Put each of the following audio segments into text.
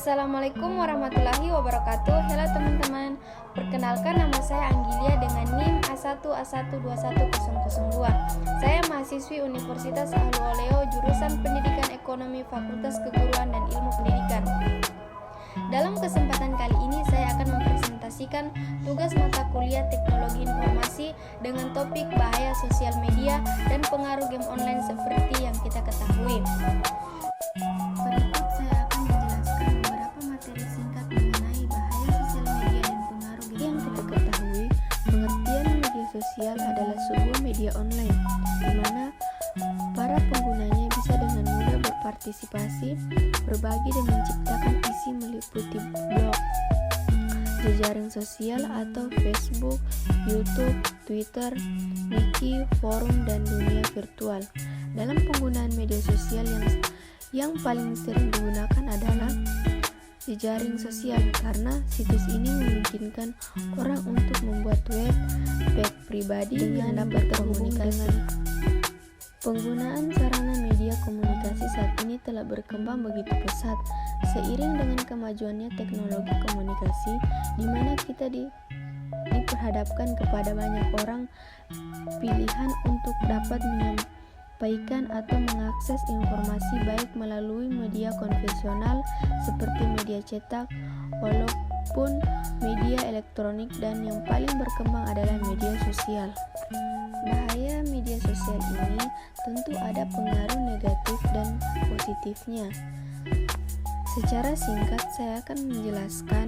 Assalamualaikum warahmatullahi wabarakatuh. Halo teman-teman, perkenalkan nama saya Anggilia dengan NIM A1A121002. Saya mahasiswi Universitas Ahluwaluyo jurusan Pendidikan Ekonomi Fakultas Keguruan dan Ilmu Pendidikan. Dalam kesempatan kali ini saya akan mempresentasikan tugas mata kuliah Teknologi Informasi dengan topik bahaya sosial media dan pengaruh game online seperti yang kita ketahui. Berikut saya akan menjelaskan beberapa materi singkat mengenai bahaya sosial media dan pengaruh game Yang online. kita ketahui, pengertian media sosial adalah sebuah media online di mana para penggunanya bisa dengan mudah berpartisipasi, berbagi dan menciptakan isi meliputi blog, jejaring sosial atau Facebook, YouTube, Twitter, wiki, forum, dan dunia virtual. Dalam penggunaan media sosial yang paling sering digunakan adalah jejaring sosial karena situs ini memungkinkan orang untuk membuat web pribadi yang dapat berkomunikasi. Penggunaan sarana media komunikasi saat ini telah berkembang begitu pesat seiring dengan kemajuannya teknologi komunikasi, di mana kita diperhadapkan kepada banyak orang pilihan untuk dapat menyampaikan atau mengakses informasi baik melalui media konvensional seperti media cetak walaupun media elektronik, dan yang paling berkembang adalah media sosial. Bahaya media sosial ini tentu ada pengaruh negatif dan positifnya. Secara singkat saya akan menjelaskan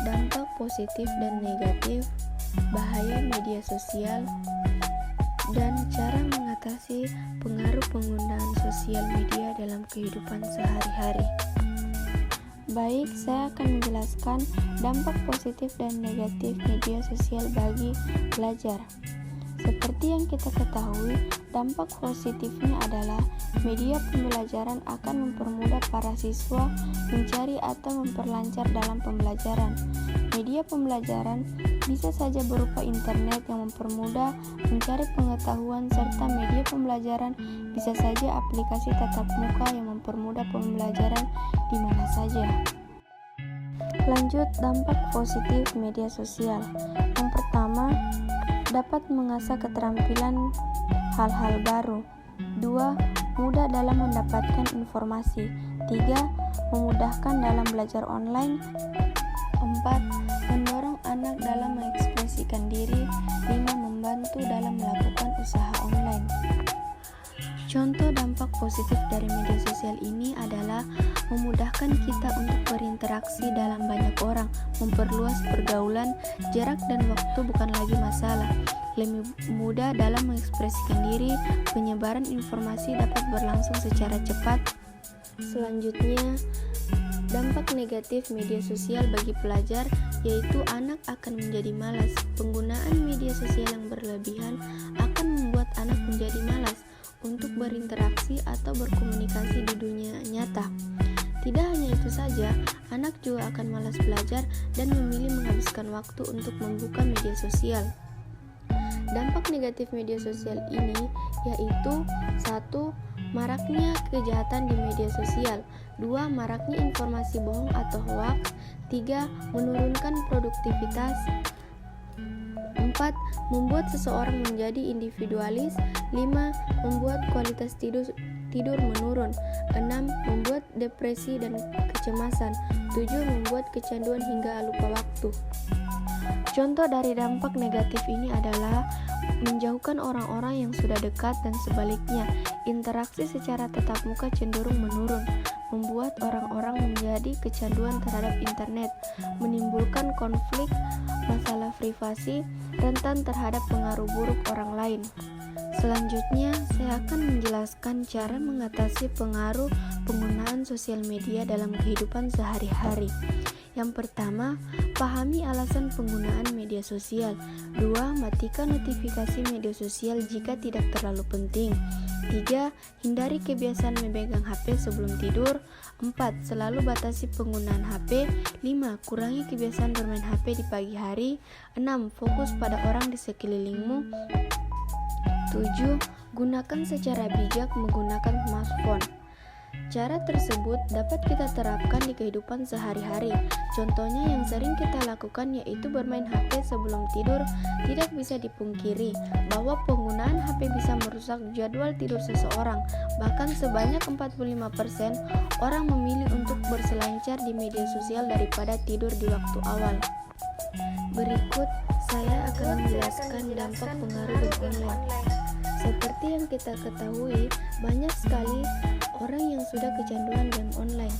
dampak positif dan negatif bahaya media sosial dan cara mengatasi pengaruh penggunaan sosial media dalam kehidupan sehari-hari. Baik, saya akan menjelaskan dampak positif dan negatif media sosial bagi pelajar. Seperti yang kita ketahui, dampak positifnya adalah media pembelajaran akan mempermudah para siswa mencari atau memperlancar dalam pembelajaran. Media pembelajaran bisa saja berupa internet yang mempermudah mencari pengetahuan, serta media pembelajaran bisa saja aplikasi tatap muka yang mempermudah pembelajaran di mana saja. Lanjut, dampak positif media sosial. Yang pertama, dapat mengasah keterampilan hal-hal baru. 2. Mudah dalam mendapatkan informasi. 3. Memudahkan dalam belajar online. 4. Mendorong anak dalam mengekspresikan diri. 5. Membantu dalam melakukan usaha online. Contoh dampak positif dari media sosial ini adalah memudahkan kita untuk berinteraksi dalam banyak orang, memperluas pergaulan, jarak dan waktu bukan lagi masalah, lebih mudah dalam mengekspresikan diri, penyebaran informasi dapat berlangsung secara cepat. Selanjutnya, dampak negatif media sosial bagi pelajar yaitu anak akan menjadi malas. Penggunaan media sosial yang berlebihan akan membuat anak menjadi malas untuk berinteraksi atau berkomunikasi di dunia nyata. Tidak hanya itu saja, anak juga akan malas belajar dan memilih menghabiskan waktu untuk membuka media sosial. Dampak negatif media sosial ini yaitu 1. Maraknya kejahatan di media sosial. 2. Maraknya informasi bohong atau hoaks. 3. Menurunkan produktivitas. 4. Membuat seseorang menjadi individualis. 5. Membuat kualitas tidur menurun. 6. Membuat depresi dan kecemasan. 7. Membuat kecanduan hingga lupa waktu. Contoh dari dampak negatif ini adalah menjauhkan orang-orang yang sudah dekat dan sebaliknya. Interaksi secara tatap muka cenderung menurun, membuat orang-orang menjadi kecanduan terhadap internet, menimbulkan konflik, masalah privasi, rentan terhadap pengaruh buruk orang lain. Selanjutnya, saya akan menjelaskan cara mengatasi pengaruh penggunaan sosial media dalam kehidupan sehari-hari. Yang pertama, pahami alasan penggunaan media sosial. 2. Matikan notifikasi media sosial jika tidak terlalu penting. 3. Hindari kebiasaan memegang HP sebelum tidur. 4. Selalu batasi penggunaan HP. 5. Kurangi kebiasaan bermain HP di pagi hari. 6. Fokus pada orang di sekelilingmu. 7. Gunakan secara bijak menggunakan smartphone. Cara tersebut dapat kita terapkan di kehidupan sehari-hari. Contohnya yang sering kita lakukan yaitu bermain HP sebelum tidur. Tidak bisa dipungkiri bahwa penggunaan HP bisa merusak jadwal tidur seseorang. Bahkan sebanyak 45% orang memilih untuk berselancar di media sosial daripada tidur di waktu awal. Berikut saya akan menjelaskan dampak pengaruh game online. Seperti yang kita ketahui, banyak sekali orang yang sudah kecanduan game online.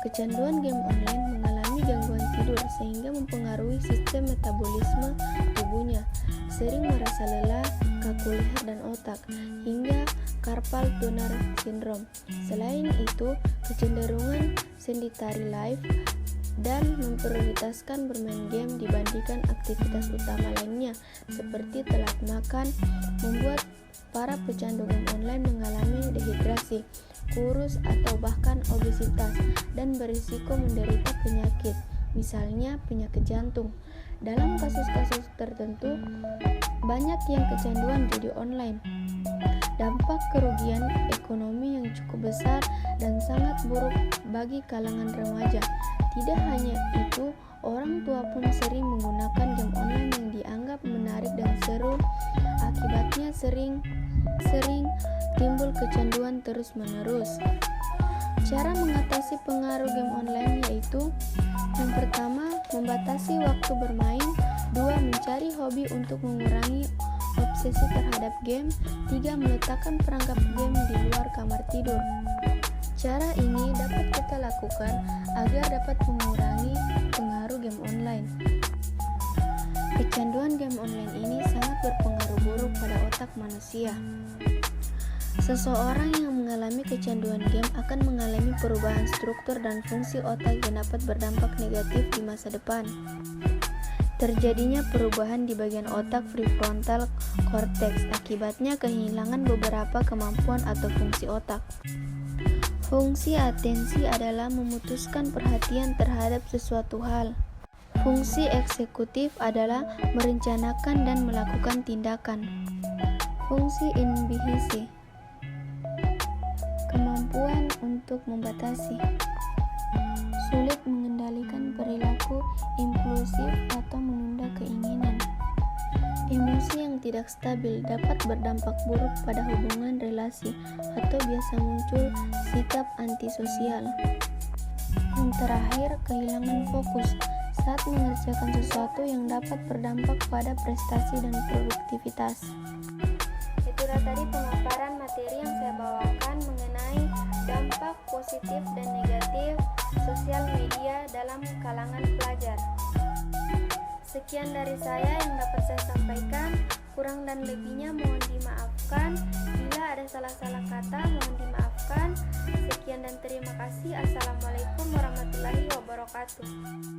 Kecanduan game online mengalami gangguan tidur sehingga mempengaruhi sistem metabolisme tubuhnya, sering merasa lelah, kaku leher dan otak, hingga carpal tunnel syndrome. Selain itu, kecenderungan sedentary life dan memprioritaskan bermain game dibandingkan aktivitas utama lainnya seperti telat makan membuat para pecandu game online mengalami dehidrasi, kurus atau bahkan obesitas dan berisiko menderita penyakit, misalnya penyakit jantung. Dalam kasus-kasus tertentu, banyak yang kecanduan judi online. Dampak kerugian ekonomi yang cukup besar dan sangat buruk bagi kalangan remaja. Tidak hanya itu, orang tua pun sering menggunakan game online yang dianggap menarik dan seru. Akibatnya sering timbul kecanduan terus-menerus. Cara mengatasi pengaruh game online yaitu: yang pertama, membatasi waktu bermain. 2. Mencari hobi untuk mengurangi obsesi terhadap game. 3. Meletakkan perangkap game di luar kamar tidur. Cara ini dapat kita lakukan agar dapat mengurangi pengaruh game online. Kecanduan game online ini sangat berpengaruh buruk pada otak manusia. Seseorang yang mengalami kecanduan game akan mengalami perubahan struktur dan fungsi otak yang dapat berdampak negatif di masa depan. Terjadinya perubahan di bagian otak prefrontal cortex, akibatnya kehilangan beberapa kemampuan atau fungsi otak. Fungsi atensi adalah memutuskan perhatian terhadap sesuatu hal. Fungsi eksekutif adalah merencanakan dan melakukan tindakan. Fungsi inhibisi, kemampuan untuk membatasi. Sulit mengendalikan perilaku impulsif atau menunda keinginan. Emosi yang tidak stabil dapat berdampak buruk pada hubungan relasi atau biasa muncul sikap antisosial. Yang terakhir, kehilangan fokus saat mengerjakan sesuatu yang dapat berdampak pada prestasi dan produktivitas. Itulah tadi pemaparan materi yang saya bawakan mengenai dampak positif dan negatif sosial media dalam kalangan pelajar. Sekian dari saya yang dapat saya sampaikan. Kurang dan lebihnya mohon dimaafkan. Bila ada salah-salah kata mohon dimaafkan. Sekian dan terima kasih. Assalamualaikum warahmatullahi wabarakatuh.